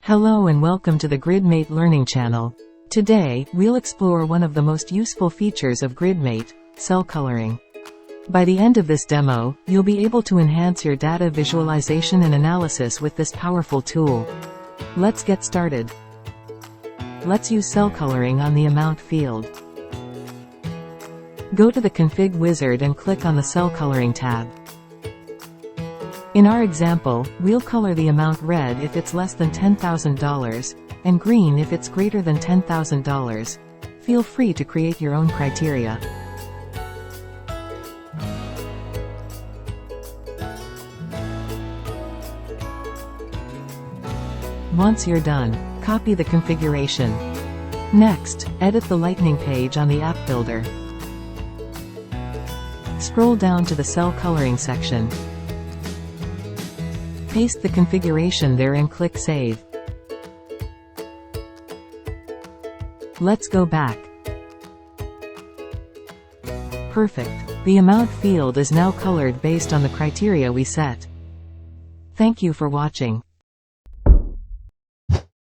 Hello and welcome to the GridMate Learning channel. Today, we'll explore one of the most useful features of GridMate, cell coloring. By the end of this demo, you'll be able to enhance your data visualization and analysis with this powerful tool. Let's get started. Let's use cell coloring on the amount field. Go to the Config wizard and click on the Cell Coloring tab. In our example, we'll color the amount red if it's less than $10,000, and green if it's greater than $10,000. Feel free to create your own criteria. Once you're done, copy the configuration. Next, edit the Lightning page on the App Builder. Scroll down to the Cell Coloring section. Paste the configuration there and click Save. Let's go back. Perfect. The amount field is now colored based on the criteria we set. Thank you for watching.